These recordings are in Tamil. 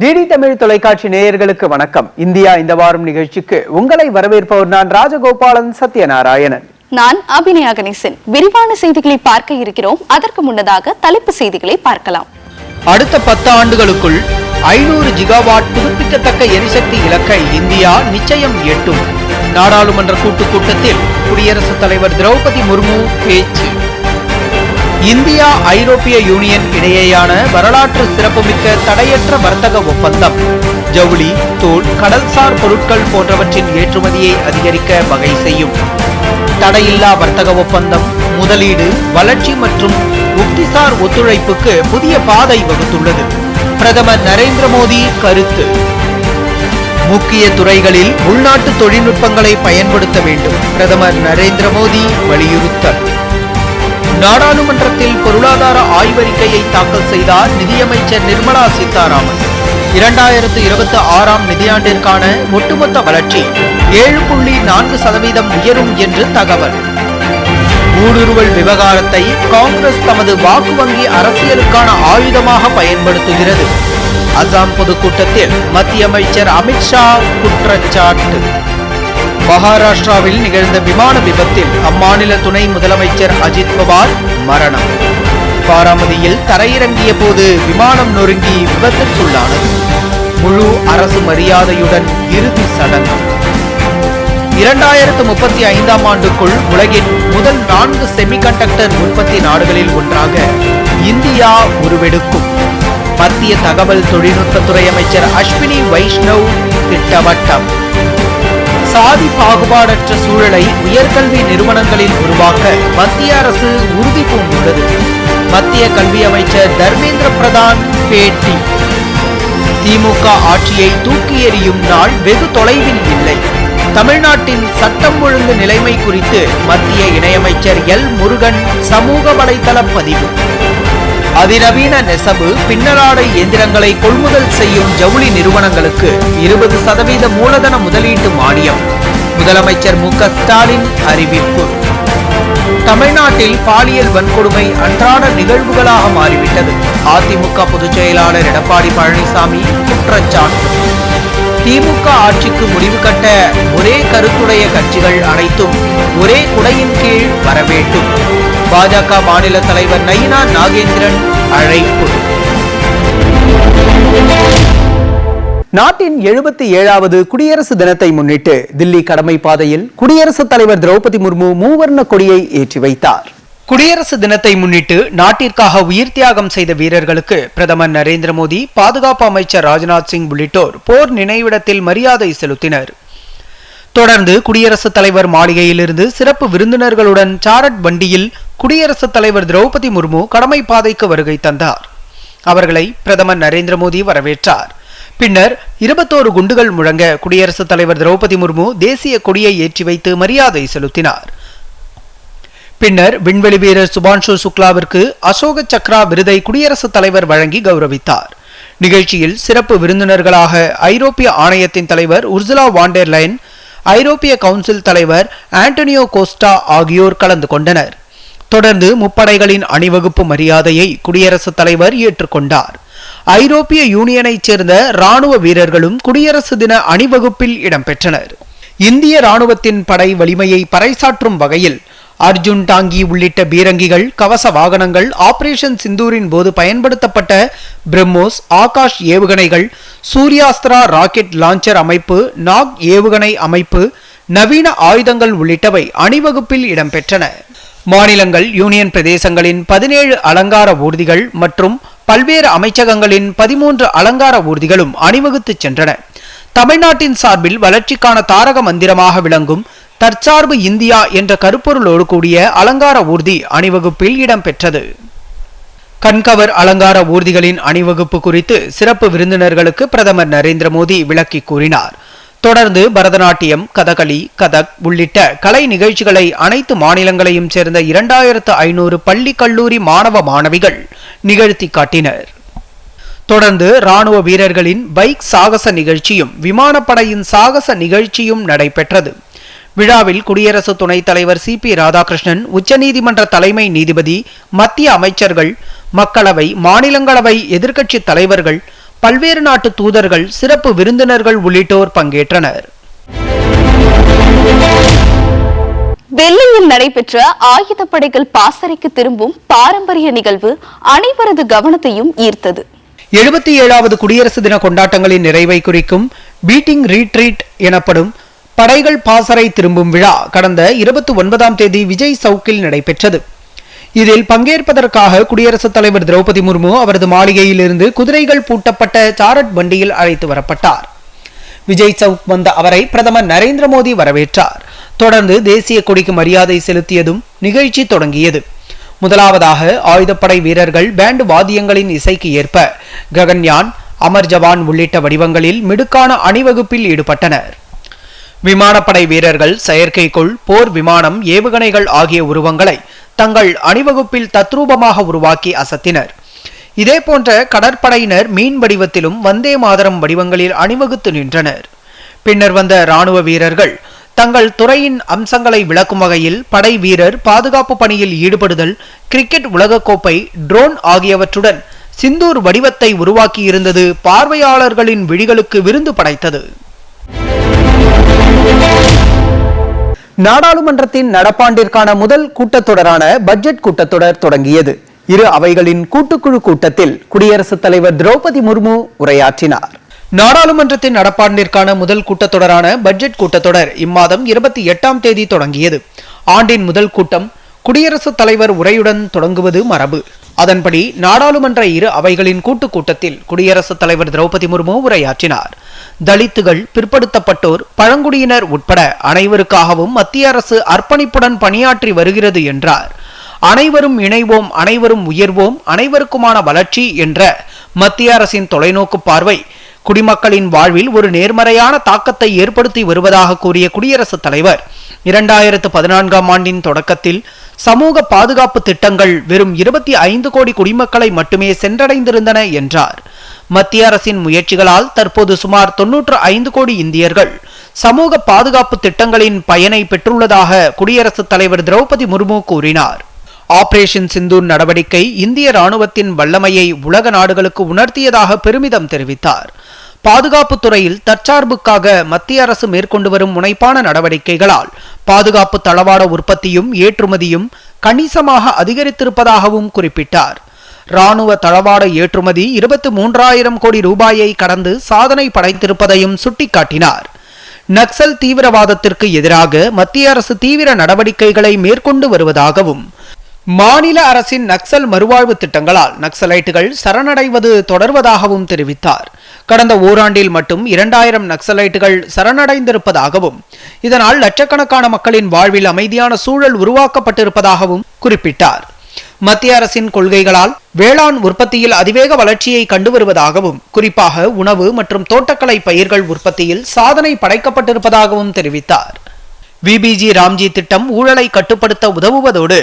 டிடி தமிழ் தொலைக்காட்சி நேயர்களுக்கு வணக்கம். இந்தியா இந்த வாரம் நிகழ்ச்சிக்கு உங்களை வரவேற்பவர் நான் ராஜகோபாலன் சத்யநாராயணன். நான் அபிநயா கணேசன். விரிவான செய்திகளை பார்க்க இருக்கிறோம். அதற்கு முன்னதாக தலைப்பு செய்திகளை பார்க்கலாம். அடுத்த 10 ஆண்டுகளுக்குள் 500 ஜிகாவாட் புதுப்பிக்கத்தக்க எரிசக்தி இலக்கை இந்தியா நிச்சயம் எட்டும். நாடாளுமன்ற கூட்டுக்கூட்டத்தில் குடியரசுத் தலைவர் திரௌபதி முர்மு பேச்சு. இந்தியா ஐரோப்பிய யூனியன் இடையேயான வரலாற்று சிறப்புமிக்க தடையற்ற வர்த்தக ஒப்பந்தம் ஜவுளி, தோல், கடல்சார் பொருட்கள் போன்றவற்றின் ஏற்றுமதியை அதிகரிக்க வகை செய்யும். தடையில்லா வர்த்தக ஒப்பந்தம் முதலீடு, வளர்ச்சி மற்றும் உக்திசார் ஒத்துழைப்புக்கு புதிய பாதை வகுத்துள்ளது. பிரதமர் நரேந்திர மோடி கருத்து. முக்கிய துறைகளில் உள்நாட்டு தொழில்நுட்பங்களை பயன்படுத்த வேண்டும். பிரதமர் நரேந்திர மோடி வலியுறுத்தல். நாடாளுமன்றத்தில் பொருளாதார ஆய்வறிக்கையை தாக்கல் செய்தார் நிதியமைச்சர் நிர்மலா சீதாராமன். 2026 நிதியாண்டிற்கான ஒட்டுமொத்த வளர்ச்சி 7.4% உயரும் என்று தகவல். ஊடுருவல் விவகாரத்தை காங்கிரஸ் தமது வாக்கு வங்கி அரசியலுக்கான ஆயுதமாக பயன்படுத்துகிறது. அசாம் பொதுக்கூட்டத்தில் மத்திய அமைச்சர் அமித்ஷா குற்றச்சாட்டு. மகாராஷ்டிராவில் நிகழ்ந்த விமான விபத்தில் அம்மாநில துணை முதலமைச்சர் அஜித் பவார் மரணம். பாராமதியில் தரையிறங்கிய போது விமானம் நொறுங்கி விபத்திற்குள்ளானது. முழு அரசு மரியாதையுடன் இறுதி சடங்கு. 2035 ஆண்டுக்குள் உலகின் முதல் 4 செமிகண்டக்டர் உற்பத்தி நாடுகளில் ஒன்றாக இந்தியா உருவெடுக்கும். மத்திய தகவல் தொழில்நுட்பத்துறை அமைச்சர் அஸ்வினி வைஷ்ணவ் திட்டவட்டம். சாதி பாகுபாடற்ற சூழலை உயர்கல்வி நிறுவனங்களில் உருவாக்க மத்திய அரசு உறுதி பூண்டுள்ளது. மத்திய கல்வி அமைச்சர் தர்மேந்திர பிரதான் பேட்டி. திமுக ஆட்சியை தூக்கி எறியும் நாள் வெகு தொலைவில் இல்லை. தமிழ்நாட்டின் சட்டம் ஒழுங்கு நிலைமை குறித்து மத்திய இணையமைச்சர் எல் முருகன் சமூக வலைதள பதிவு. அதிநவீன நெசவு, பின்னலாடை இயந்திரங்களை கொள்முதல் செய்யும் ஜவுளி நிறுவனங்களுக்கு 20% மூலதன முதலீட்டு மானியம். முதலமைச்சர் மு க ஸ்டாலின் அறிவிப்பு. தமிழ்நாட்டில் பாலியல் வன்கொடுமை அன்றாட நிகழ்வுகளாக மாறிவிட்டது. அதிமுக பொதுச் செயலாளர் எடப்பாடி பழனிசாமி குற்றச்சாட்டு. திமுக ஆட்சிக்கு முடிவு கட்ட ஒரே கருத்துடைய கட்சிகள் அனைத்தும் ஒரே குடையின் கீழ் வர வேண்டும். பாஜக மாநில தலைவர் நயினா நாகேந்திரன் அழைப்பு. நாட்டின் 77வது குடியரசு தினத்தை முன்னிட்டு தில்லி கடமை பாதையில் குடியரசுத் தலைவர் திரௌபதி முர்மு மூவர்ண கொடியை ஏற்றி வைத்தார். குடியரசு தினத்தை முன்னிட்டு நாட்டிற்காக உயிர் தியாகம் செய்த வீரர்களுக்கு பிரதமர் நரேந்திர மோடி, பாதுகாப்பு அமைச்சர் ராஜ்நாத் சிங் உள்ளிட்டோர் போர் நினைவிடத்தில் மரியாதை செலுத்தினர். தொடர்ந்து குடியரசுத் தலைவர் மாளிகையிலிருந்து சிறப்பு விருந்தினர்களுடன் சாரட் வண்டியில் குடியரசுத் தலைவர் திரௌபதி முர்மு கடமை பாதைக்கு வருகை தந்தார். அவர்களை பிரதமர் நரேந்திர மோடி வரவேற்றார். பின்னர் 21 குண்டுகள் முழங்க குடியரசுத் தலைவர் திரௌபதி முர்மு தேசிய கொடியை ஏற்றி வைத்து மரியாதை செலுத்தினார். பின்னர் விண்வெளி வீரர் சுபான்ஷு சுக்லாவிற்கு அசோக சக்ரா விருதை குடியரசுத் தலைவர் வழங்கி கௌரவித்தார். நிகழ்ச்சியில் சிறப்பு விருந்தினர்களாக ஐரோப்பிய ஆணையத்தின் தலைவர் உர்சுலா வான் டெர் லைன், ஐரோப்பிய கவுன்சில் தலைவர் ஆண்டனியோ கோஸ்டா ஆகியோர் கலந்து கொண்டனர். தொடர்ந்து முப்படைகளின் அணிவகுப்பு மரியாதையை குடியரசுத் தலைவர் ஏற்றுக்கொண்டார். ஐரோப்பிய யூனியனைச் சேர்ந்த ராணுவ வீரர்களும் குடியரசு தின அணிவகுப்பில் இடம்பெற்றனர். இந்திய ராணுவத்தின் படை வலிமையை பறைசாற்றும் வகையில் அர்ஜுன் டாங்கி உள்ளிட்ட பீரங்கிகள், கவச வாகனங்கள், ஆபரேஷன் சிந்தூரின் போது பயன்படுத்தப்பட்ட பிரம்மோஸ், ஆகாஷ் ஏவுகணைகள், சூர்யாஸ்திரா ராக்கெட் லான்ச்சர் அமைப்பு, நாக் ஏவுகணை அமைப்பு, நவீன ஆயுதங்கள் உள்ளிட்டவை அணிவகுப்பில் இடம்பெற்றன. மாநிலங்கள், யூனியன் பிரதேசங்களின் 17 அலங்கார ஊர்திகள் மற்றும் பல்வேறு அமைச்சகங்களின் 13 அலங்கார ஊர்திகளும் அணிவகுத்து சென்றன. தமிழ்நாட்டின் சார்பில் வளர்ச்சிக்கான தாரக மந்திரமாக விளங்கும் தற்சார்பு இந்தியா என்ற கருப்பொருளோடு கூடிய அலங்கார ஊர்தி அணிவகுப்பில் இடம்பெற்றது. கண்கவர் அலங்கார ஊர்திகளின் அணிவகுப்பு குறித்து சிறப்பு விருந்தினர்களுக்கு பிரதமர் நரேந்திர மோடி விளக்கி கூறினார். தொடர்ந்து பரதநாட்டியம், கதகளி, கதக் உள்ளிட்ட கலை நிகழ்ச்சிகளை அனைத்து மாநிலங்களையும் சேர்ந்த 2500 பள்ளி கல்லூரி மாணவ மாணவிகள் நிகழ்த்தி காட்டினர். தொடர்ந்து ராணுவ வீரர்களின் பைக் சாகச நிகழ்ச்சியும் விமானப்படையின் சாகச நிகழ்ச்சியும் நடைபெற்றது. விழாவில் குடியரசு துணைத் தலைவர் CP ராதாகிருஷ்ணன், உச்சநீதிமன்ற தலைமை நீதிபதி, மத்திய அமைச்சர்கள், மக்களவை, மாநிலங்களவை எதிர்க்கட்சி தலைவர்கள், பல்வேறு நாட்டு தூதர்கள், சிறப்பு விருந்தினர்கள் உள்ளிட்டோர் பங்கேற்றனர். டெல்லியில் நடைபெற்ற ஆயுதப்படைகள் பாசறைக்கு திரும்பும் பாரம்பரிய நிகழ்வு அனைவரது கவனத்தையும் ஈர்த்தது. 77வது குடியரசு தின கொண்டாட்டங்களின் நிறைவை குறிக்கும் பீட்டிங் ரீட்ரீட் எனப்படும் படைகள் பாசறை திரும்பும் விழா கடந்த 29ஆம் தேதி விஜய் சவுக்கில் நடைபெற்றது. இதில் பங்கேற்பதற்காக குடியரசுத் தலைவர் திரௌபதி முர்மு அவரது மாளிகையில் இருந்து குதிரைகள் பூட்டப்பட்ட சாரட் வண்டியில் அழைத்து வரப்பட்டார். விஜய் சவுக் வந்த அவரை பிரதமர் நரேந்திர மோடி வரவேற்றார். தொடர்ந்து தேசிய கொடிக்கு மரியாதை செலுத்தியதும் நிகழ்ச்சி தொடங்கியது. முதலாவதாக ஆயுதப்படை வீரர்கள் பேண்ட் வாத்தியங்களின் இசைக்கு ஏற்ப ககன்யான், அமர் ஜவான் உள்ளிட்ட வடிவங்களில் மிடுக்கான அணிவகுப்பில் ஈடுபட்டனர். விமானப்படை வீரர்கள் செயற்கைக்கோள், போர் விமானம், ஏவுகணைகள் ஆகிய உருவங்களை தங்கள் அணிவகுப்பில் தத்ரூபமாக உருவாக்கி அசத்தினர். இதேபோன்ற கடற்படையினர் மீன் வடிவத்திலும் வந்தே மாதரம் வடிவங்களில் அணிவகுத்து நின்றனர். பின்னர் வந்த இராணுவ வீரர்கள் தங்கள் துறையின் அம்சங்களை விளக்கும் வகையில் படை வீரர் பாதுகாப்பு பணியில் ஈடுபடுதல், கிரிக்கெட் உலகக்கோப்பை, ட்ரோன் ஆகியவற்றுடன் சிந்தூர் வடிவத்தை உருவாக்கியிருந்தது பார்வையாளர்களின் விழிகளுக்கு விருந்து படைத்தது. நாடாளுமன்றத்தின் நடப்பாண்டிற்கான முதல் கூட்டத்தொடரான பட்ஜெட் கூட்டத்தொடர் தொடங்கியது. இரு அவைகளின் கூட்டுக்குழு கூட்டத்தில் குடியரசுத் தலைவர் திரௌபதி முர்மு உரையாற்றினார். நாடாளுமன்றத்தின் நடப்பாண்டிற்கான முதல் கூட்டத்தொடரான பட்ஜெட் கூட்டத்தொடர் இம்மாதம் 28ஆம் தேதி தொடங்கியது. ஆண்டின் முதல் கூட்டம் குடியரசுத் தலைவர் உரையுடன் தொடங்குவது மரபு. அதன்படி நாடாளுமன்ற இரு அவைகளின் கூட்டுக் கூட்டத்தில் குடியரசுத் தலைவர் திரௌபதி முர்மு உரையாற்றினார். தலித்துகள், பிற்படுத்தப்பட்டோர், பழங்குடியினர் உட்பட அனைவருக்காகவும் மத்திய அரசு அர்ப்பணிப்புடன் பணியாற்றி வருகிறது என்றார். அனைவரும் இணைவோம், அனைவரும் உயர்வோம், அனைவருக்குமான வளர்ச்சி என்ற மத்திய அரசின் தொலைநோக்கு பார்வை குடிமக்களின் வாழ்வில் ஒரு நேர்மறையான தாக்கத்தை ஏற்படுத்தி வருவதாக கூறிய குடியரசுத் தலைவர் 2014ஆம் ஆண்டின் தொடக்கத்தில் சமூக பாதுகாப்பு திட்டங்கள் வெறும் 25 கோடி குடிமக்களை மட்டுமே சென்றடைந்திருந்தன என்றார். மத்திய அரசின் முயற்சிகளால் தற்போது சுமார் 95 கோடி இந்தியர்கள் சமூக பாதுகாப்பு திட்டங்களின் பயனை பெற்றுள்ளதாக குடியரசுத் தலைவர் திரௌபதி முர்மு கூறினார். ஆபரேஷன் சிந்தூர் நடவடிக்கை இந்திய ராணுவத்தின் வல்லமையை உலக நாடுகளுக்கு உணர்த்தியதாக பெருமிதம் தெரிவித்தார். பாதுகாப்பு துறையில் தற்சார்புக்காக மத்திய அரசு மேற்கொண்டு வரும் முனைப்பான நடவடிக்கைகளால் பாதுகாப்பு தளவாட உற்பத்தியும் ஏற்றுமதியும் கணிசமாக அதிகரித்திருப்பதாகவும் குறிப்பிட்டார். ராணுவ தளவாட ஏற்றுமதி 23,000 கோடி ரூபாயை கடந்து சாதனை படைத்திருப்பதையும் சுட்டிக்காட்டினார். நக்சல் தீவிரவாதத்திற்கு எதிராக மத்திய அரசு தீவிர நடவடிக்கைகளை மேற்கொண்டு வருவதாகவும் மாநில அரசின் நக்சல் மறுவாழ்வு திட்டங்களால் நக்சலைட்டுகள் சரணடைவது தொடர்வதாகவும் தெரிவித்தார். கடந்த ஓராண்டில் மட்டும் 2000 நக்சலைட்டுகள் சரணடைந்திருப்பதாகவும் இதனால் லட்சக்கணக்கான மக்களின் வாழ்வில் அமைதியான சூழல் உருவாக்கப்பட்டிருப்பதாகவும் குறிப்பிட்டார். மத்திய அரசின் கொள்கைகளால் வேளாண் உற்பத்தியில் அதிவேக வளர்ச்சியை கண்டு வருவதாகவும் குறிப்பாக உணவு மற்றும் தோட்டக்கலை பயிர்கள் உற்பத்தியில் சாதனை படைக்கப்பட்டிருப்பதாகவும் தெரிவித்தார். விபிஜி ராம்ஜி திட்டம் ஊழலை கட்டுப்படுத்த உதவுவதோடு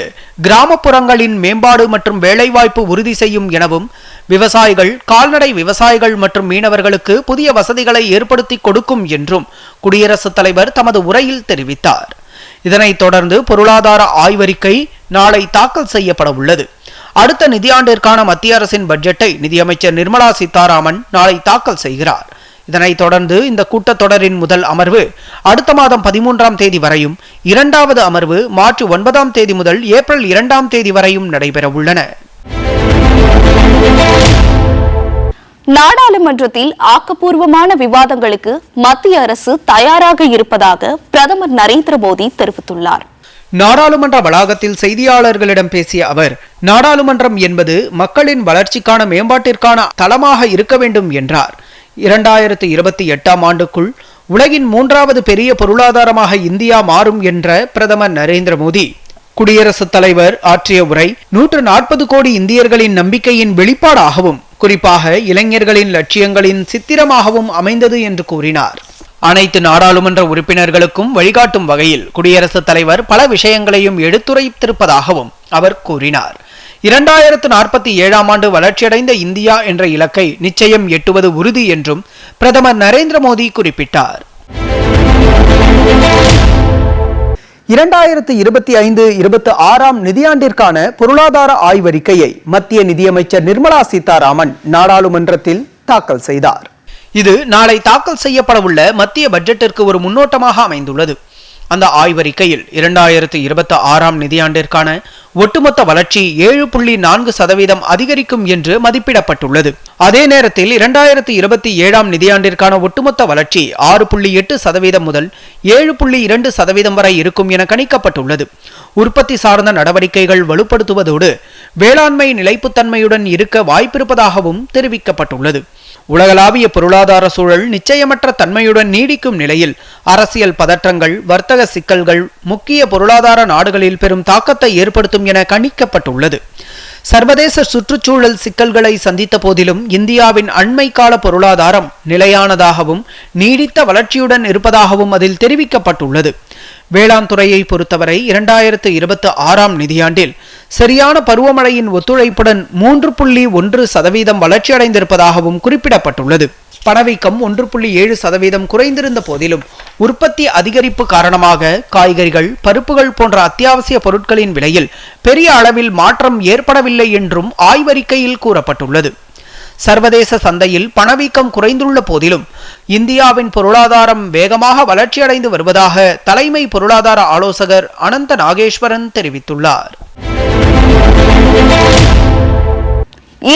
கிராமப்புறங்களின் மேம்பாடு மற்றும் வேலைவாய்ப்பு உறுதி செய்யும் எனவும் விவசாயிகள், கால்நடை விவசாயிகள் மற்றும் மீனவர்களுக்கு புதிய வசதிகளை ஏற்படுத்தி கொடுக்கும் என்றும் குடியரசுத் தலைவர் தமது உரையில் தெரிவித்தார். இதனைத் தொடர்ந்து பொருளாதார ஆய்வறிக்கை நாளை தாக்கல் செய்யப்பட உள்ளது. அடுத்த நிதியாண்டிற்கான மத்திய அரசின் பட்ஜெட்டை நிதியமைச்சர் நிர்மலா சீதாராமன் நாளை தாக்கல் செய்கிறார். இதனைத் தொடர்ந்து இந்த கூட்டத்தொடரின் முதல் அமர்வு அடுத்த மாதம் 13ஆம் தேதி வரையும், இரண்டாவது அமர்வு மார்ச் 9ஆம் தேதி முதல் ஏப்ரல் 2ஆம் தேதி வரையும் நடைபெற உள்ளன. நாடாளுமன்றத்தில் ஆக்கப்பூர்வமான விவாதங்களுக்கு மத்திய அரசு தயாராக இருப்பதாக பிரதமர் நரேந்திர மோடி தெரிவித்துள்ளார். நாடாளுமன்ற வளாகத்தில் செய்தியாளர்களிடம் பேசிய அவர், நாடாளுமன்றம் என்பது மக்களின் வளர்ச்சிக்கான மேம்பாட்டிற்கான தளமாக இருக்க வேண்டும் என்றார். 2028ஆம் ஆண்டுக்குள் உலகின் 3வது பெரிய பொருளாதாரமாக இந்தியா மாறும் என்ற பிரதமர் நரேந்திர மோடி குடியரசுத் தலைவர் ஆற்றிய உரை 140 கோடி இந்தியர்களின் நம்பிக்கையின் வெளிப்பாடாகவும் குறிப்பாக இளைஞர்களின் லட்சியங்களின் சித்திரமாகவும் அமைந்தது என்று கூறினார். அனைத்து நாடாளுமன்ற உறுப்பினர்களுக்கும் வழிகாட்டும் வகையில் குடியரசுத் தலைவர் பல விஷயங்களையும் எடுத்துரைத்திருப்பதாகவும் அவர் கூறினார். 2047ஆம் ஆண்டு வளர்ச்சியடைந்த இந்தியா என்ற இலக்கை நிச்சயம் எட்டுவது உறுதி என்றும் பிரதமர் நரேந்திர மோடி குறிப்பிட்டார். 2025-26ஆம் நிதியாண்டிற்கான பொருளாதார ஆய்வறிக்கையை மத்திய நிதியமைச்சர் நிர்மலா சீதாராமன் நாடாளுமன்றத்தில் தாக்கல் செய்தார். இது நாளை தாக்கல் செய்யப்படவுள்ள மத்திய பட்ஜெட்டிற்கு ஒரு முன்னோட்டமாக அமைந்துள்ளது. அந்த ஆய்வறிக்கையில் 2026ஆம் நிதியாண்டிற்கான ஒட்டுமொத்த வளர்ச்சி 7.4% அதிகரிக்கும் என்று மதிப்பிடப்பட்டுள்ளது. அதே நேரத்தில் 2027ஆம் நிதியாண்டிற்கான ஒட்டுமொத்த வளர்ச்சி 6.8% முதல் 7.2% வரை இருக்கும் என கணிக்கப்பட்டுள்ளது. உற்பத்தி சார்ந்த நடவடிக்கைகள் வலுப்படுத்துவதோடு வேளாண்மை நிலைப்புத்தன்மையுடன் இருக்க வாய்ப்பிருப்பதாகவும் தெரிவிக்கப்பட்டுள்ளது. உலகளாவிய பொருளாதார சூழல் நிச்சயமற்ற தன்மையுடன் நீடிக்கும் நிலையில் அரசியல் பதற்றங்கள், வர்த்தக சிக்கல்கள் முக்கிய பொருளாதார நாடுகளில் பெரும் தாக்கத்தை ஏற்படுத்தும் என கணிக்கப்பட்டுள்ளது. சர்வதேச சுற்றுச்சூழல் சிக்கல்களை சந்தித்த போதிலும் இந்தியாவின் அண்மை கால பொருளாதாரம் நிலையானதாகவும் நீடித்த வளர்ச்சியுடன் இருப்பதாகவும் அதில் தெரிவிக்கப்பட்டுள்ளது. வேளாண் துறையை பொறுத்தவரை 2026ஆம் நிதியாண்டில் சரியான பருவமழையின் ஒத்துழைப்புடன் 3.1% வளர்ச்சியடைந்திருப்பதாகவும் குறிப்பிடப்பட்டுள்ளது. பணவீக்கம் 1.7% குறைந்திருந்த போதிலும் உற்பத்தி அதிகரிப்பு காரணமாக காய்கறிகள், பருப்புகள் போன்ற அத்தியாவசிய பொருட்களின் விலையில் பெரிய அளவில் மாற்றம் ஏற்படவில்லை என்றும் ஆய்வறிக்கையில் கூறப்பட்டுள்ளது. சர்வதேச சந்தையில் பணவீக்கம் குறைந்துள்ள போதிலும் இந்தியாவின் பொருளாதாரம் வேகமாக வளர்ச்சியடைந்து வருவதாக தலைமை பொருளாதார ஆலோசகர் அனந்த நாகேஸ்வரன் தெரிவித்துள்ளார்.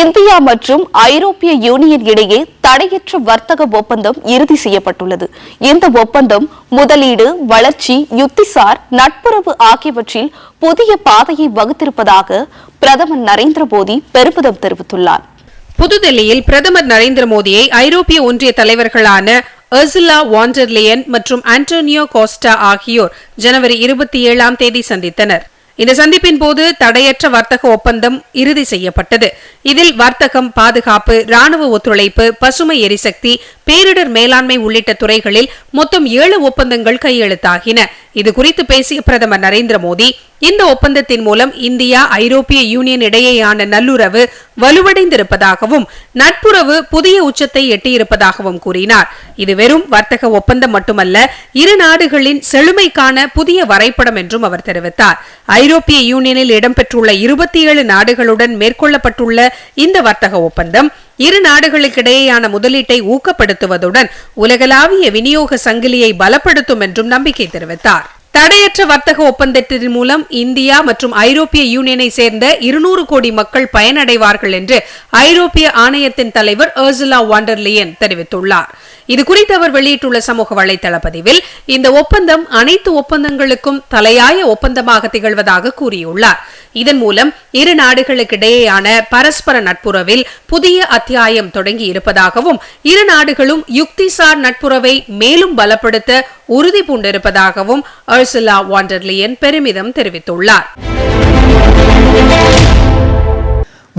இந்தியா மற்றும் ஐரோப்பிய யூனியன் இடையே தடையற்ற வர்த்தக ஒப்பந்தம் இறுதி செய்யப்பட்டுள்ளது. இந்த ஒப்பந்தம் முதலீடு, வளர்ச்சி, யுக்திசார், நட்புறவு ஆகியவற்றில் புதிய பாதையை வகுத்திருப்பதாக பிரதமர் நரேந்திர மோடி பெருமிதம் தெரிவித்துள்ளார். புதுதில்லியில் பிரதமர் நரேந்திர மோடியை ஐரோப்பிய ஒன்றிய தலைவர்களான உர்சுலா வான் டெர் லேயன் மற்றும் ஆண்டோனியோ கோஸ்டா ஆகியோர் ஜனவரி 27ஆம் தேதி சந்தித்தனர். இந்த சந்திப்பின் போது தடையற்ற வர்த்தக ஒப்பந்தம் இறுதி செய்யப்பட்டது. இதில் வர்த்தகம், பாதுகாப்பு, ராணுவ ஒத்துழைப்பு, பசுமை எரிசக்தி, பேரிடர் மேலாண்மை உள்ளிட்ட துறைகளில் மொத்தம் 7 ஒப்பந்தங்கள் கையெழுத்தாகின. இது குறித்து பேசிய பிரதமர் நரேந்திர மோடி, இந்த ஒப்பந்தத்தின் மூலம் இந்தியா ஐரோப்பிய யூனியன் இடையேயான நல்லுறவு வலுவடைந்திருப்பதாகவும் நட்புறவு புதிய உச்சத்தை எட்டியிருப்பதாகவும் கூறினார். இது வெறும் வர்த்தக ஒப்பந்தம் மட்டுமல்ல, இரு நாடுகளின் செழுமைக்கான புதிய வரைபடம் என்றும் அவர் தெரிவித்தார். ஐரோப்பிய யூனியனில் இடம்பெற்றுள்ள 27 நாடுகளுடன் மேற்கொள்ளப்பட்டுள்ள இந்த வர்த்தக ஒப்பந்தம் இரு நாடுகளுக்கிடையேயான முதலீட்டை ஊக்கப்படுத்துவதுடன் உலகளாவிய விநியோக சங்கிலியை பலப்படுத்தும் என்றும் நம்பிக்கை தெரிவித்தார். தடையற்ற வர்த்தக ஒப்பந்தத்தின் மூலம் இந்தியா மற்றும் ஐரோப்பிய யூனியனை சேர்ந்த 200 கோடி மக்கள் பயனடைவார்கள் என்று ஐரோப்பிய ஆணையத்தின் தலைவர் உர்சுலா வான் டெர் லேயன் தெரிவித்துள்ளார். இதுகுறித்து அவர் வெளியிட்டுள்ள சமூக வலைதள பதிவில், இந்த ஒப்பந்தம் அனைத்து ஒப்பந்தங்களுக்கும் தலையாய ஒப்பந்தமாக திகழ்வதாக கூறியுள்ளார். இதன் மூலம் இரு நாடுகளுக்கிடையேயான பரஸ்பர நட்புறவில் புதிய அத்தியாயம் தொடங்கி இருப்பதாகவும் இரு நாடுகளும் யுக்திசார் நட்புறவை மேலும் பலப்படுத்த உறுதி பூண்டிருப்பதாகவும் உர்சுலா வான் டெர் லேயன் பெருமிதம் தெரிவித்துள்ளார்.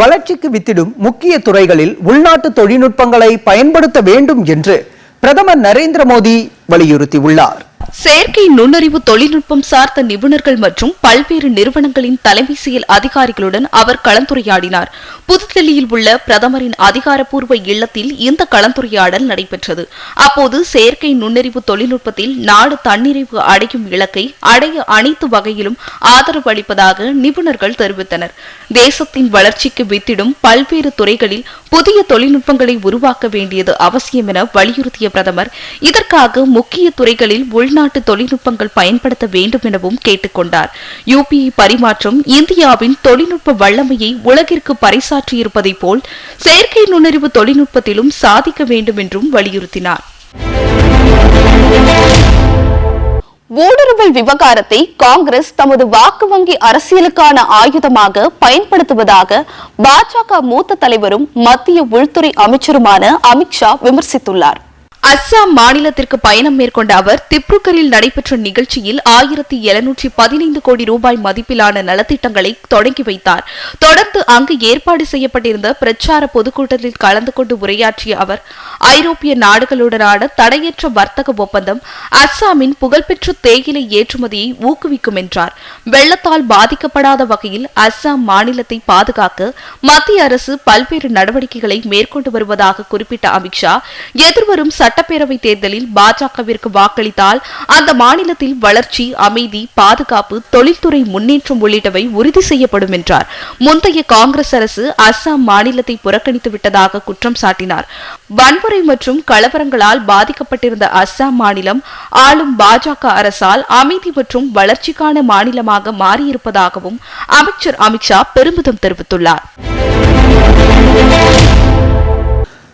வளர்ச்சிக்கு வித்திடும் முக்கிய துறைகளில் உள்நாட்டு தொழில்நுட்பங்களை பயன்படுத்த வேண்டும் என்று பிரதமர் நரேந்திர மோடி வலியுறுத்தியுள்ளார். செயற்கை நுண்ணறிவு தொழில்நுட்பம் சார்ந்த நிபுணர்கள் மற்றும் பல்வேறு நிறுவனங்களின் தலைமை செயல் அதிகாரிகளுடன் அவர் கலந்துரையாடினார். புதுதில்லியில் உள்ள பிரதமரின் அதிகாரப்பூர்வ இல்லத்தில் இந்த கலந்துரையாடல் நடைபெற்றது. அப்போது செயற்கை நுண்ணறிவு தொழில்நுட்பத்தில் நாடு தன்னிறைவு அடையும் இலக்கை அடைய அனைத்து வகையிலும் ஆதரவு அளிப்பதாக நிபுணர்கள் தெரிவித்தனர். தேசத்தின் வளர்ச்சிக்கு வித்திடும் பல்வேறு துறைகளில் புதிய தொழில்நுட்பங்களை உருவாக்க வேண்டியது அவசியம் என வலியுறுத்திய பிரதமர், இதற்காக முக்கிய துறைகளில் உள்நாட்டு தொழில்நுட்பங்கள் பயன்படுத்த வேண்டும் எனவும் கேட்டுக் கொண்டார். யுபிஐ பரிமாற்றம் இந்தியாவின் தொழில்நுட்ப வல்லமையை உலகிற்கு பறைசாற்றியிருப்பதை போல் செயற்கை நுண்ணறிவு தொழில்நுட்பத்திலும் சாதிக்க வேண்டும் என்றும் வலியுறுத்தினார். ஊடுருவல் விவகாரத்தை காங்கிரஸ் தமது வாக்கு வங்கி அரசியலுக்கான ஆயுதமாக பயன்படுத்துவதாக பாஜக மூத்த தலைவரும் மத்திய உள்துறை அமைச்சருமான அமித்ஷா விமர்சித்துள்ளார். அஸ்ஸாம் மாநிலத்திற்கு பயணம் மேற்கொண்ட அவர் திப்ருகரில் நடைபெற்ற நிகழ்ச்சியில் 1715 கோடி ரூபாய் மதிப்பிலான நலத்திட்டங்களை தொடங்கி வைத்தார். தொடர்ந்து அங்கு ஏற்பாடு செய்யப்பட்டிருந்த பிரச்சார பொதுக்கூட்டத்தில் கலந்து கொண்டு உரையாற்றிய அவர், ஐரோப்பிய நாடுகளுடனான தடையற்ற வர்த்தக ஒப்பந்தம் அஸ்ஸாமின் புகழ்பெற்ற தேயிலை ஏற்றுமதியை ஊக்குவிக்கும் என்றார். வெள்ளத்தால் பாதிக்கப்படாத வகையில் அஸ்ஸாம் மாநிலத்தை பாதுகாக்க மத்திய அரசு பல்வேறு நடவடிக்கைகளை மேற்கொண்டு வருவதாக குறிப்பிட்ட அமித்ஷா, எதிர்வரும் சட்டப்பேரவை தேர்தலில் பாஜகவிற்கு வாக்களித்தால் அந்த மாநிலத்தில் வளர்ச்சி, அமைதி, பாதுகாப்பு, தொழில்துறை முன்னேற்றம் உள்ளிட்டவை உறுதி செய்யப்படும் என்றார். முந்தைய காங்கிரஸ் அரசு அஸ்ஸாம் மாநிலத்தை புறக்கணித்து விட்டதாக குற்றம் சாட்டினார். வன்முறை மற்றும் கலவரங்களால் பாதிக்கப்பட்டிருந்த அஸ்ஸாம் மாநிலம் ஆளும் பாஜக அரசால் அமைதி மற்றும் வளர்ச்சிக்கான மாநிலமாக மாறியிருப்பதாகவும் அமைச்சர் அமித்ஷா பெருமிதம் தெரிவித்துள்ளார்.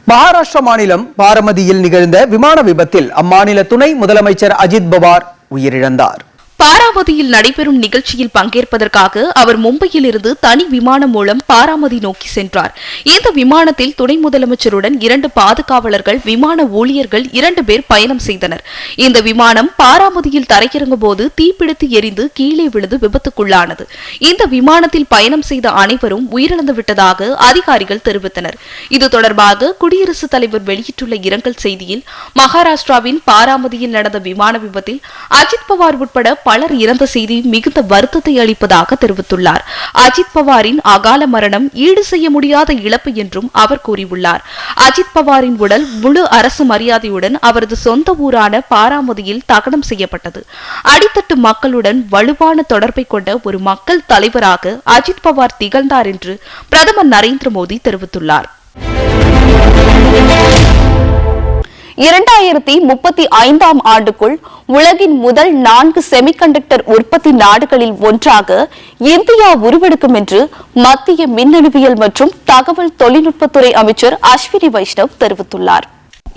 மகாராஷ்டிரா மாநிலம் பாரமதியில் நிகழ்ந்த விமான விபத்தில் அம்மாநில துணை முதலமைச்சர் அஜித் பவார் உயிரிழந்தார். பாராமதியில் நடைபெறும் நிகழ்ச்சியில் பங்கேற்பதற்காக அவர் மும்பையில் இருந்து தனி விமானம் மூலம் பாராமதி நோக்கி சென்றார். இந்த விமானத்தில் துணை முதலமைச்சருடன் 2 பாதுகாவலர்கள், விமான ஊழியர்கள் 2 பேர் பயணம் செய்தனர். இந்த விமானம் பாராமதியில் தரையிறங்கும் போது தீப்பிடித்து எரிந்து கீழே விழுந்து விபத்துக்குள்ளானது. இந்த விமானத்தில் பயணம் செய்த அனைவரும் உயிரிழந்து விட்டதாக அதிகாரிகள் தெரிவித்தனர். இது தொடர்பாக குடியரசுத் தலைவர் வெளியிட்டுள்ள இரங்கல் செய்தியில், மகாராஷ்டிராவின் பாராமதியில் நடந்த விமான விபத்தில் அஜித் பவார் உட்பட பலர் இறந்த செய்தி மிகுந்த வருத்தத்தை அளிப்பதாக தெரிவித்துள்ளார். அஜித் பவாரின் அகால மரணம் ஈடு செய்ய முடியாத இழப்பு என்றும் அவர் கூறியுள்ளார். அஜித் பவாரின் உடல் முழு அரசு மரியாதையுடன் அவரது சொந்த ஊரான பாராமதியில் தகனம் செய்யப்பட்டது. அடித்தட்டு மக்களுடன் வலுவான தொடர்பை கொண்ட ஒரு மக்கள் தலைவராக அஜித் பவார் திகழ்ந்தார் என்று பிரதமர் நரேந்திர மோடி தெரிவித்துள்ளார். 2035ஆம் ஆண்டுக்குள் உலகின் முதல் 4 செமிகண்டக்டர் உற்பத்தி நாடுகளில் ஒன்றாக இந்தியா உருவெடுக்கும் என்று மத்திய மின்னணுவியல் மற்றும் தகவல் தொழில்நுட்பத்துறை அமைச்சர் அஸ்வினி வைஷ்ணவ் தெரிவித்துள்ளார்.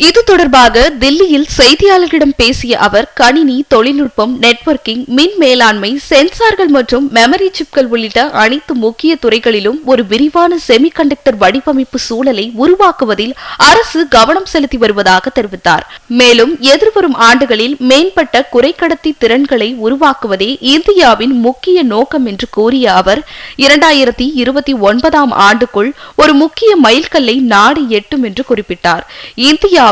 இது தொடர்பாக தில்லியில் செய்தியாளர்களிடம் பேசிய அவர், கணினி தொழில்நுட்பம், நெட்வொர்க்கிங், மின் மேலாண்மை, சென்சார்கள் மற்றும் மெமரி சிப்கள் உள்ளிட்ட அனைத்து முக்கிய துறைகளிலும் ஒரு விரிவான செமிகண்டக்டர் வடிவமைப்பு சூழலை உருவாக்குவதில் அரசு கவனம் செலுத்தி வருவதாக தெரிவித்தார். மேலும் எதிர்வரும் ஆண்டுகளில் மேம்பட்ட குறைக்கடத்தி திறன்களை உருவாக்குவதே இந்தியாவின் முக்கிய நோக்கம் என்று கூறிய அவர், 2029ஆம் ஆண்டுக்குள் ஒரு முக்கிய மைல்கல்லை நாடு எட்டும் என்று குறிப்பிட்டார். இந்தியாவின்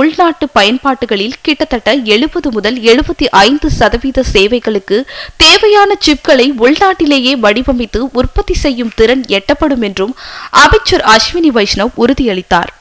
உள்நாட்டு பயன்பாட்டுகளில் கிட்டத்தட்ட 70 முதல் 75% சேவைகளுக்கு தேவையான சிப்களை உள்நாட்டிலேயே வடிவமைத்து உற்பத்தி செய்யும் திறன் எட்டப்படும் என்றும் அமைச்சர் அஸ்வினி வைஷ்ணவ் உறுதியளித்தார்.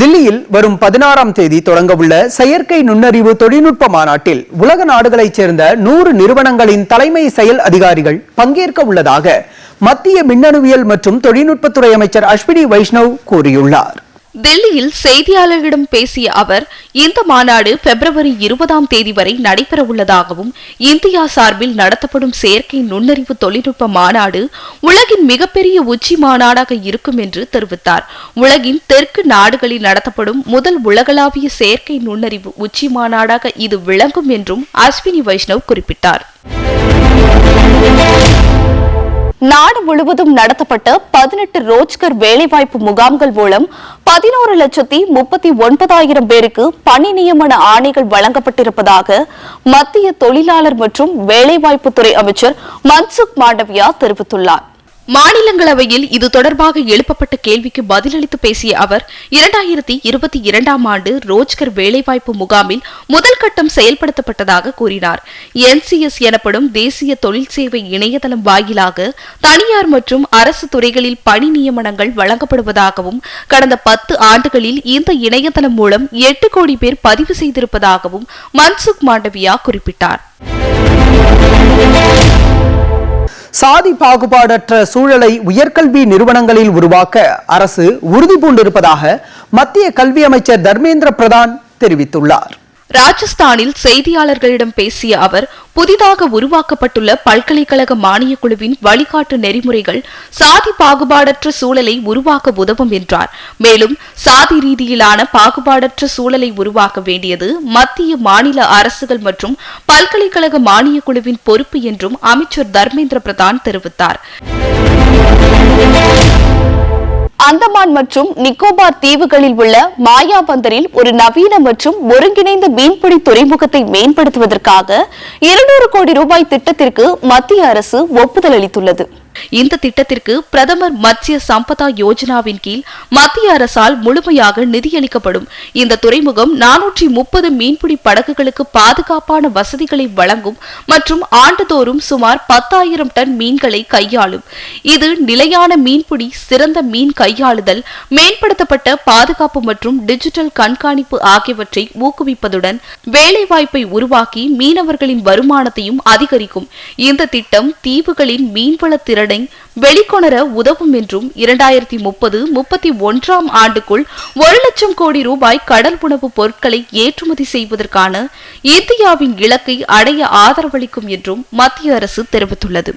தில்லியில் வரும் 16ஆம் தேதி தொடங்கவுள்ள செயற்கை நுண்ணறிவு தொழில்நுட்ப மாநாட்டில் உலக நாடுகளைச் சேர்ந்த 100 நிறுவனங்களின் தலைமை செயல் அதிகாரிகள் பங்கேற்க உள்ளதாக மத்திய மின்னணுவியல் மற்றும் தொழில்நுட்பத்துறை அமைச்சர் அஸ்வினி வைஷ்ணவ் கூறியுள்ளார். டெல்லியில் செய்தியாளர்களிடம் பேசிய அவர், இந்த மாநாடு பிப்ரவரி 20ஆம் தேதி வரை நடைபெறவுள்ளதாகவும், இந்தியா சார்பில் நடத்தப்படும் செயற்கை நுண்ணறிவு தொழில்நுட்ப மாநாடு உலகின் மிகப்பெரிய உச்சி மாநாடாக இருக்கும் என்று தெரிவித்தார். உலகின் தெற்கு நாடுகளில் நடத்தப்படும் முதல் உலகளாவிய செயற்கை நுண்ணறிவு உச்சி மாநாடாக இது விளங்கும் என்றும் அஸ்வினி வைஷ்ணவ் குறிப்பிட்டார். நாடு முழுவதும் நடத்தப்பட்ட 18 ரோஜ்கர் வேலைவாய்ப்பு முகாம்கள் மூலம் 11,39,000 பேருக்கு பணி நியமன ஆணைகள் வழங்கப்பட்டிருப்பதாக மத்திய தொழிலாளர் மற்றும் வேலைவாய்ப்புத்துறை அமைச்சர் மன்சுக் மாண்டவியா தெரிவித்துள்ளார். மாநிலங்களவையில் இது தொடர்பாக எழுப்பப்பட்ட கேள்விக்கு பதிலளித்து பேசிய அவர், 2022ஆம் ஆண்டு ரோஜ்கர் வேலைவாய்ப்பு முகாமில் முதல் கட்டம் செயல்படுத்தப்பட்டதாக கூறினார். NCS எனப்படும் தேசிய தொழில் சேவை இணையதளம் வாயிலாக தனியார் மற்றும் அரசு துறைகளில் பணி நியமனங்கள் வழங்கப்படுவதாகவும், கடந்த 10 ஆண்டுகளில் இந்த இணையதளம் மூலம் 8 கோடி பேர் பதிவு செய்திருப்பதாகவும் மன்சுக் மாண்டவியா குறிப்பிட்டார். சாதி பாகுபாடற்ற சூழலை உயர்கல்வி நிறுவனங்களில் உருவாக்க அரசு உறுதி பூண்டிருப்பதாக மத்திய கல்வி அமைச்சர் தர்மேந்திர பிரதான் தெரிவித்துள்ளார். ராஜஸ்தானில் செய்தியாளர்களிடம் பேசிய அவர், புதிதாக உருவாக்கப்பட்டுள்ள பல்கலைக்கழக மானியக் குழுவின் வழிகாட்டு நெறிமுறைகள் சாதி பாகுபாடற்ற சூழலை உருவாக்க உதவும் என்றார். மேலும் சாதி ரீதியிலான பாகுபாடற்ற சூழலை உருவாக்க வேண்டியது மத்திய மாநில அரசுகள் மற்றும் பல்கலைக்கழக மானியக் குழுவின் பொறுப்பு என்றும் அமைச்சர் தர்மேந்திர பிரதான் தெரிவித்தார். அந்தமான் மற்றும் நிக்கோபார் தீவுகளில் உள்ள மாயாபந்தரில் ஒரு நவீன மற்றும் ஒருங்கிணைந்த மீன்பிடி துறைமுகத்தை மேம்படுத்துவதற்காக 200 கோடி ரூபாய் திட்டத்திற்கு மத்திய அரசு ஒப்புதல் அளித்துள்ளது. இந்த திட்டத்திற்கு பிரதமர் மத்ஸ்ய சம்பதா யோஜனாவின் கீழ் மத்திய அரசால் முழுமையாக நிதியளிக்கப்படும். இந்த துறைமுகம் 430 மீன்பிடி படகுகளுக்கு பாதுகாப்பான வசதிகளை வழங்கும் மற்றும் ஆண்டுதோறும் சுமார் 10,000 டன் மீன்களை கையாளும். இது நிலையான மீன்பிடி, சிறந்த மீன் கையாளுதல், மேம்படுத்தப்பட்ட பாதுகாப்பு மற்றும் டிஜிட்டல் கண்காணிப்பு ஆகியவற்றை ஊக்குவிப்பதுடன் வேலைவாய்ப்பை உருவாக்கி மீனவர்களின் வருமானத்தையும் அதிகரிக்கும். இந்த திட்டம் தீவுகளின் மீன்வள திறனை வெளிக்கொணர உதவும் என்றும் 2030-31 ஆண்டுக்குள் 1 லட்சம் கோடி ரூபாய் கடல் உணவு பொருட்களை ஏற்றுமதி செய்வதற்கான இந்தியாவின் இலக்கை அடைய ஆதரவளிக்கும் என்றும் மத்திய அரசு தெரிவித்துள்ளது.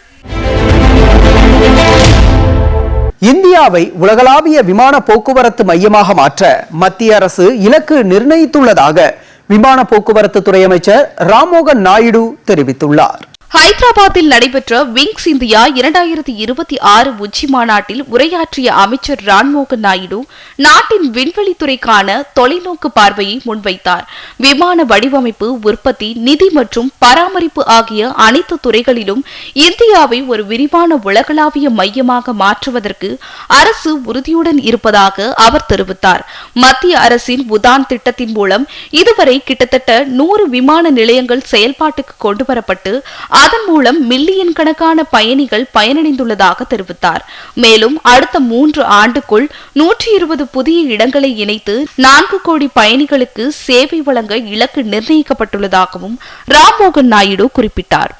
இந்தியாவை உலகளாவிய விமான போக்குவரத்து மையமாக மாற்ற மத்திய அரசு இலக்கு நிர்ணயித்துள்ளதாக விமான போக்குவரத்து துறை அமைச்சர் ராம்மோகன் நாயுடு தெரிவித்துள்ளார். ஹைதராபாத்தில் நடைபெற்ற விங்ஸ் இந்தியா 2026 உச்சி மாநாட்டில் உரையாற்றிய அமைச்சர் ராம்மோகன் நாயுடு நாட்டின் விண்வெளித்துறைக்கான தொலைநோக்கு பார்வையை முன்வைத்தார். விமான வடிவமைப்பு, உற்பத்தி, நிதி மற்றும் பராமரிப்பு ஆகிய அனைத்து துறைகளிலும் இந்தியாவை ஒரு விரிவான உலகளாவிய மையமாக மாற்றுவதற்கு அரசு உறுதியுடன் இருப்பதாக அவர் தெரிவித்தார். மத்திய அரசின் உதான் திட்டத்தின் மூலம் இதுவரை கிட்டத்தட்ட 100 விமான நிலையங்கள் செயல்பாட்டுக்கு கொண்டுவரப்பட்டு அதன் மூலம் மில்லியன் கணக்கான பயணிகள் பயனடைந்துள்ளதாக தெரிவித்தார். மேலும் அடுத்த 3 ஆண்டுக்குள் 120 புதிய இடங்களை இணைத்து 4 கோடி பயணிகளுக்கு சேவை வழங்க இலக்கு நிர்ணயிக்கப்பட்டுள்ளதாகவும் ராம்மோகன் நாயுடு குறிப்பிட்டார்.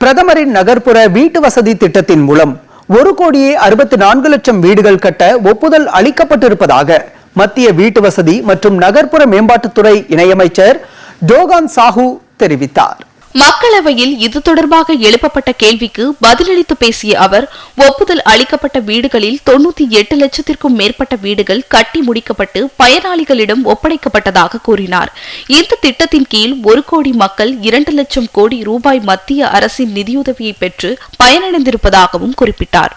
பிரதமரின் நகர்ப்புற வீட்டு வசதி திட்டத்தின் மூலம் 1,64,00,000 வீடுகள் கட்ட ஒப்புதல் அளிக்கப்பட்டிருப்பதாக மத்திய வீட்டு வசதி மற்றும் நகர்ப்புற மேம்பாட்டுத்துறை இணையமைச்சர் டோகான் சாஹூ தெரிவித்தார். மக்களவையில் இது தொடர்பாக எழுப்பப்பட்ட கேள்விக்கு பதிலளித்து பேசிய அவர், ஒப்புதல் அளிக்கப்பட்ட வீடுகளில் 98 லட்சத்திற்கும் மேற்பட்ட வீடுகள் கட்டி முடிக்கப்பட்டு பயனாளிகளிடம் ஒப்படைக்கப்பட்டதாக கூறினார். இந்த திட்டத்தின் கீழ் 1 கோடி மக்கள் 2 லட்சம் கோடி ரூபாய் மத்திய அரசின் நிதியுதவியை பெற்று பயனடைந்திருப்பதாகவும் குறிப்பிட்டார்.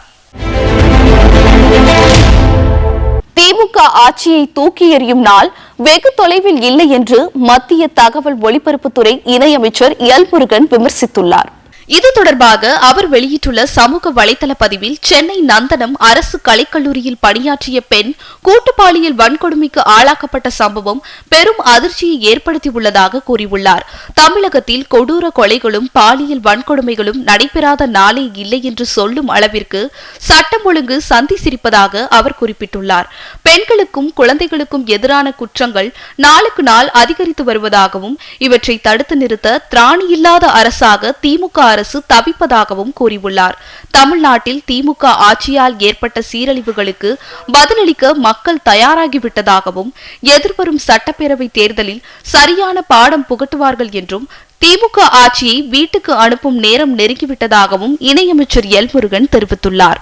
திமுக ஆட்சியை தூக்கி எறியும் நாள் வெகு தொலைவில் இல்லை என்று மத்திய தகவல் ஒலிபரப்புத்துறை இணையமைச்சர் எல் முருகன் விமர்சித்துள்ளார். இது தொடர்பாக அவர் வெளியிட்டுள்ள சமூக வலைதள பதிவில், சென்னை நந்தனம் அரசு கலைக்கல்லூரியில் பணியாற்றிய பெண் கூட்டுப்பாலியல் வன்கொடுமைக்கு ஆளாக்கப்பட்ட சம்பவம் பெரும் அதிர்ச்சியை ஏற்படுத்தியுள்ளதாக கூறியுள்ளார். தமிழகத்தில் கொடூர கொலைகளும் பாலியல் வன்கொடுமைகளும் நடைபெறாத நாளே இல்லை என்று சொல்லும் அளவிற்கு சட்டம் ஒழுங்கு சந்தி சிரிப்பதாக அவர் குறிப்பிட்டுள்ளார். பெண்களுக்கும் குழந்தைகளுக்கும் எதிரான குற்றங்கள் நாளுக்கு நாள் அதிகரித்து வருவதாகவும் இவற்றை தடுத்து நிறுத்த திராணியில்லாத அரசாக திமுக அரசு தவிப்பதாகவும் கூறியுள்ளார். தமிழ்நாட்டில் திமுக ஆட்சியால் ஏற்பட்ட சீரழிவுகளுக்கு பதிலளிக்க மக்கள் தயாராகிவிட்டதாகவும் எதிர்வரும் சட்டப்பேரவை தேர்தலில் சரியான பாடம் புகட்டுவார்கள் என்றும் திமுக ஆட்சியை வீட்டுக்கு அனுப்பும் நேரம் நெருங்கிவிட்டதாகவும் இணையமைச்சர் எல் முருகன் தெரிவித்துள்ளார்.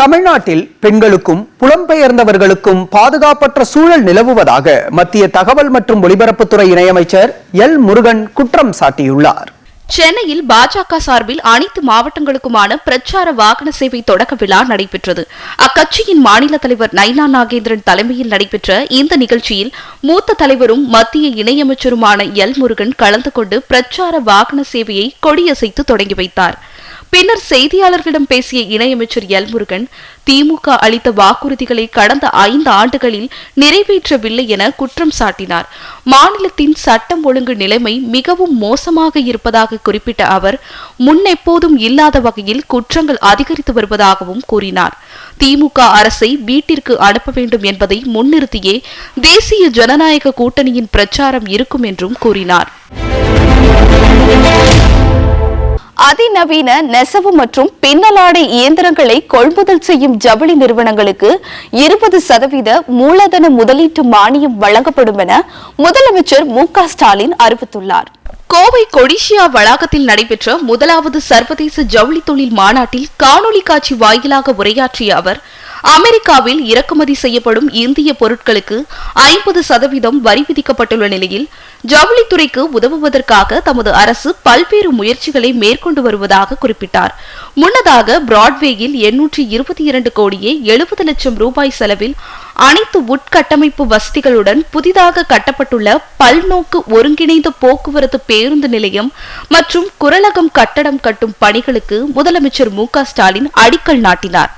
தமிழ்நாட்டில் பெண்களுக்கும் புலம்பெயர்ந்தவர்களுக்கும் பாதுகாப்பற்ற சூழல் நிலவுவதாக மத்திய தகவல் மற்றும் ஒலிபரப்புத்துறை இணையமைச்சர் எல் முருகன் குற்றம் சாட்டியுள்ளார். சென்னையில் பாஜக சார்பில் அனைத்து மாவட்டங்களுக்குமான பிரச்சார வாகன சேவை தொடக்க விழா நடைபெற்றது. அக்கட்சியின் மாநில தலைவர் நைனா நாகேந்திரன் தலைமையில் நடைபெற்ற இந்த நிகழ்ச்சியில் மூத்த தலைவரும் மத்திய இணையமைச்சருமான எல் முருகன் கலந்து கொண்டு பிரச்சார வாகன சேவையை கொடியசைத்து தொடங்கி வைத்தார். பின்னர் செய்தியாளர்களிடம் பேசிய இணையமைச்சர் எல் முருகன், திமுக அளித்த வாக்குறுதிகளை கடந்த 5 ஆண்டுகளில் நிறைவேற்றவில்லை என குற்றம் சாட்டினார். மாநிலத்தின் சட்டம் ஒழுங்கு நிலைமை மிகவும் மோசமாக இருப்பதாக குறிப்பிட்ட அவர், முன்னெப்போதும் இல்லாத வகையில் குற்றங்கள் அதிகரித்து வருவதாகவும் கூறினார். திமுக அரசை வீட்டிற்கு அனுப்ப வேண்டும் என்பதை முன்னிறுத்தியே தேசிய ஜனநாயக கூட்டணியின் பிரச்சாரம் இருக்கும் என்றும் கூறினார். அதிநவீன நெசவு மற்றும் பின்னலாடை இயந்திரங்களை கொள்முதல் செய்யும் ஜவுளி நிறுவனங்களுக்கு 20% மூலதன முதலீட்டு மானியம் வழங்கப்படும் என முதலமைச்சர் மு.க. ஸ்டாலின் அறிவித்துள்ளார். கோவை கொடிஷியா வளாகத்தில் நடைபெற்ற முதலாவது சர்வதேச ஜவுளி தொழில் மாநாட்டில் காணொலி காட்சி வாயிலாக உரையாற்றிய அவர், அமெரிக்காவில் இறக்குமதி செய்யப்படும் இந்திய பொருட்களுக்கு 50% வரி விதிக்கப்பட்டுள்ள நிலையில் ஜவுளித்துறைக்கு உதவுவதற்காக தமது அரசு பல்வேறு முயற்சிகளை மேற்கொண்டு வருவதாக குறிப்பிட்டார். முன்னதாக பிராட்வேயில் 822 கோடியே 70 லட்சம் ரூபாய் செலவில் அனைத்து உட்கட்டமைப்பு வசதிகளுடன் புதிதாக கட்டப்பட்டுள்ள பல்நோக்கு ஒருங்கிணைந்த போக்குவரத்து பேருந்து நிலையம் மற்றும் குரலகம் கட்டடம் கட்டும் பணிகளுக்கு முதலமைச்சர் மு.க. ஸ்டாலின் அடிக்கல் நாட்டினார்.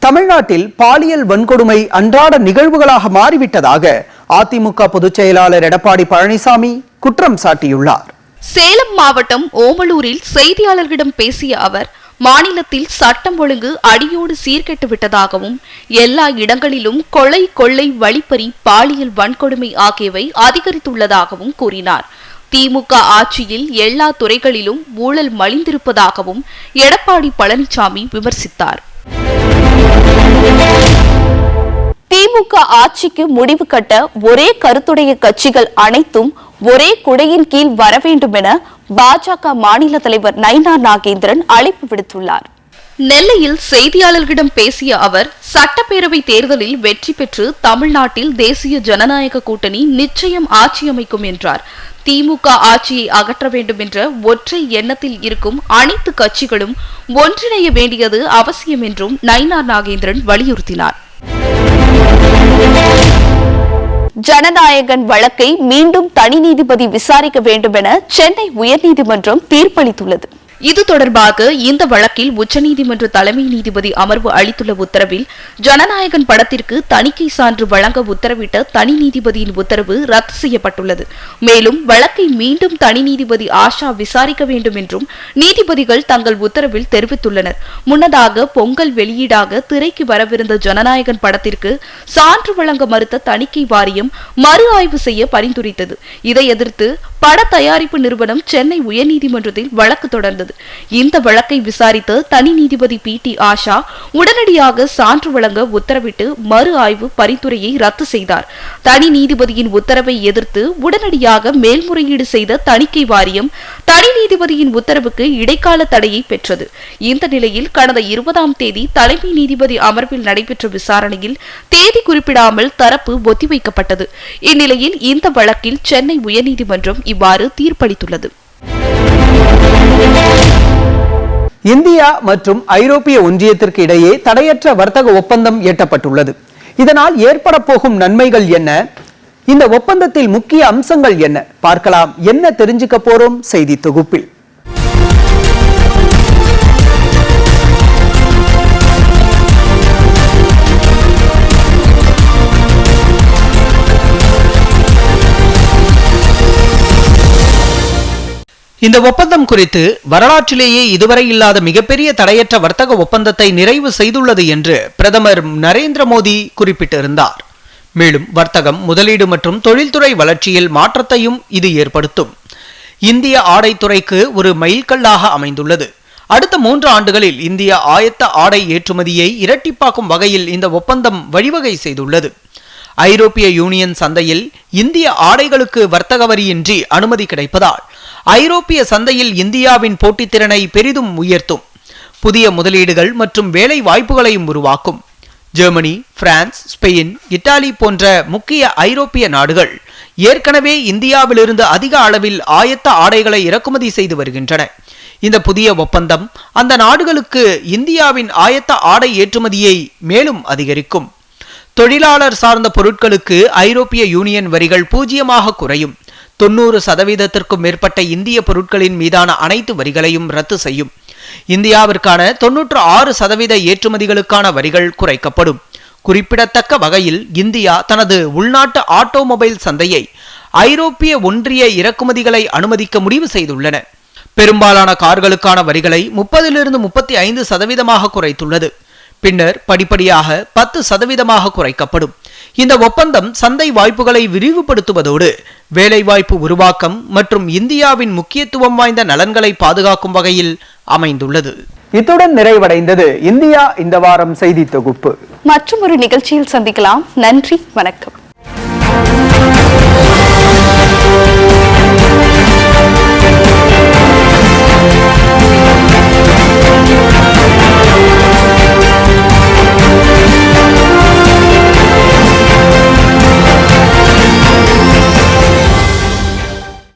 தமிழ்நாட்டில் பாலியல் வன்கொடுமை அன்றாட நிகழ்வுகளாக மாறிவிட்டதாக அதிமுக பொதுச் செயலாளர் எடப்பாடி பழனிசாமி குற்றம் சாட்டியுள்ளார். சேலம் மாவட்டம் ஓமலூரில் செய்தியாளர்களிடம் பேசிய அவர், மாநிலத்தில் சட்டம் ஒழுங்கு அடியோடு சீர்கெட்டு விட்டதாகவும் எல்லா இடங்களிலும் கொலை, கொள்ளை, வழிப்பறி, பாலியல் வன்கொடுமை ஆகியவை அதிகரித்துள்ளதாகவும் கூறினார். திமுக ஆட்சியில் எல்லா துறைகளிலும் ஊழல் மலிந்திருப்பதாகவும் எடப்பாடி பழனிசாமி விமர்சித்தார். திமுக ஆட்சிக்கு முடிவு கட்ட ஒரே கருத்துடைய கட்சிகள் அனைத்தும் ஒரே குடையின் கீழ் வர வேண்டும் என பாஜக மாநில தலைவர் நயினார் நாகேந்திரன் அழைப்பு விடுத்துள்ளார். நெல்லையில் செய்தியாளர்களிடம் பேசிய அவர், சட்டப்பேரவை தேர்தலில் வெற்றி பெற்று தமிழ்நாட்டில் தேசிய ஜனநாயக கூட்டணி நிச்சயம் ஆட்சி அமைக்கும் என்றார். திமுக ஆட்சியை அகற்ற வேண்டும் என்ற ஒற்றை எண்ணத்தில் இருக்கும் அனைத்து கட்சிகளும் ஒன்றிணைய வேண்டியது அவசியம் என்றும் நயினார் நாகேந்திரன் வலியுறுத்தினார். ஜனநாயகன் வழக்கை மீண்டும் தனி நீதிபதி விசாரிக்க வேண்டும் என சென்னை உயர்நீதிமன்றம் தீர்ப்பளித்துள்ளது. இது தொடர்பாக இந்த வழக்கில் உச்சநீதிமன்ற தலைமை நீதிபதி அமர்வு அளித்துள்ள உத்தரவில், ஜனநாயகன் படத்திற்கு தணிக்கை சான்று வழங்க உத்தரவிட்ட தனி நீதிபதியின் உத்தரவு ரத்து செய்யப்பட்டுள்ளது. மேலும் வழக்கை மீண்டும் தனி நீதிபதி ஆஷா விசாரிக்க வேண்டும் என்றும் நீதிபதிகள் தங்கள் உத்தரவில் தெரிவித்துள்ளனர். முன்னதாக பொங்கல் வெளியீடாக திரைக்கு வரவிருந்த ஜனநாயகன் படத்திற்கு சான்று வழங்க மறுத்த தணிக்கை வாரியம் மறு ஆய்வு செய்ய பரிந்துரைத்தது. இதை எதிர்த்து பட தயாரிப்பு நிறுவனம் சென்னை உயர்நீதிமன்றத்தில் வழக்கு தொடர்ந்தது. இந்த வழக்கை விசாரித்த தனி நீதிபதி பி.டி. ஆஷா உடனடியாக சான்று வழங்க உத்தரவிட்டு மறு ஆய்வு பரிந்துரையை ரத்து செய்தார். தனி நீதிபதியின் உத்தரவை எதிர்த்து உடனடியாக மேல்முறையீடு செய்த தணிக்கை வாரியம் தனி நீதிபதியின் உத்தரவுக்கு இடைக்கால தடையை பெற்றது. இந்த நிலையில் கடந்த 20ஆம் தேதி தலைமை நீதிபதி அமர்வில் நடைபெற்ற விசாரணையில் தேதி குறிப்பிடாமல் தரப்பு ஒத்திவைக்கப்பட்டது. இந்நிலையில் இந்த வழக்கில் சென்னை உயர்நீதிமன்றம் இவ்வாறு தீர்ப்பளித்துள்ளது. இந்தியா மற்றும் ஐரோப்பிய ஒன்றியத்திற்கு இடையே தடையற்ற வர்த்தக ஒப்பந்தம் எட்டப்பட்டுள்ளது. இதனால் ஏற்பட போகும் நன்மைகள் என்ன? இந்த ஒப்பந்தத்தில் முக்கிய அம்சங்கள் என்ன? பார்க்கலாம். என்ன தெரிஞ்சுக்க போறோம் செய்தி தொகுப்பில். இந்த ஒப்பந்தம் குறித்து வரலாற்றிலேயே இதுவரை இல்லாத மிகப்பெரிய தடையற்ற வர்த்தக ஒப்பந்தத்தை நிறைவு செய்துள்ளது என்று பிரதமர் நரேந்திர மோடி குறிப்பிட்டிருந்தார். மேலும் வர்த்தகம், முதலீடு மற்றும் தொழில்துறை வளர்ச்சியில் மாற்றத்தையும் இது ஏற்படுத்தும். இந்திய ஆடைத்துறைக்கு ஒரு மைல்கல்லாக அமைந்துள்ளது. அடுத்த 3 ஆண்டுகளில் இந்திய ஆயத்த ஆடை ஏற்றுமதியை இரட்டிப்பாக்கும் வகையில் இந்த ஒப்பந்தம் வழிவகை செய்துள்ளது. ஐரோப்பிய யூனியன் சந்தையில் இந்திய ஆடைகளுக்கு வர்த்தக வரியின்றி அனுமதி கிடைப்பதால் ஐரோப்பிய சந்தையில் இந்தியாவின் போட்டித்திறனை பெரிதும் உயர்த்தும். புதிய முதலீடுகள் மற்றும் வேலை வாய்ப்புகளையும் உருவாக்கும். ஜெர்மனி, பிரான்ஸ், ஸ்பெயின், இத்தாலி போன்ற முக்கிய ஐரோப்பிய நாடுகள் ஏற்கனவே இந்தியாவிலிருந்து அதிக அளவில் ஆயத்த ஆடைகளை இறக்குமதி செய்து வருகின்றன. இந்த புதிய ஒப்பந்தம் அந்த நாடுகளுக்கு இந்தியாவின் ஆயத்த ஆடை ஏற்றுமதியை மேலும் அதிகரிக்கும். தொழிலாளர் சார்ந்த பொருட்களுக்கு ஐரோப்பிய யூனியன் வரிகள் 0% குறையும். 90% மேற்பட்ட இந்திய பொருட்களின் மீதான அனைத்து வரிகளையும் ரத்து செய்யும். இந்தியாவிற்கான 96% ஏற்றுமதிகளுக்கான வரிகள் குறைக்கப்படும். குறிப்பிடத்தக்க வகையில் இந்தியா தனது உள்நாட்டு ஆட்டோமொபைல் சந்தையை ஐரோப்பிய ஒன்றிய இறக்குமதிகளை அனுமதிக்க முடிவு செய்துள்ளன. பெரும்பாலான கார்களுக்கான வரிகளை 30% 35% குறைத்துள்ளது. பின்னர் படிப்படியாக 10% குறைக்கப்படும். இந்த ஒப்பந்தம் சந்தை வாய்ப்புகளை விரிவுபடுத்துவதோடு வேலைவாய்ப்பு உருவாக்கம் மற்றும் இந்தியாவின் முக்கியத்துவம் வாய்ந்த நலன்களை பாதுகாக்கும் வகையில் அமைந்துள்ளது. இத்துடன் நிறைவடைந்தது இந்தியா இந்த வாரம் செய்தி தொகுப்பு. மற்றும் ஒரு நிகழ்ச்சியில் சந்திக்கலாம். நன்றி, வணக்கம்.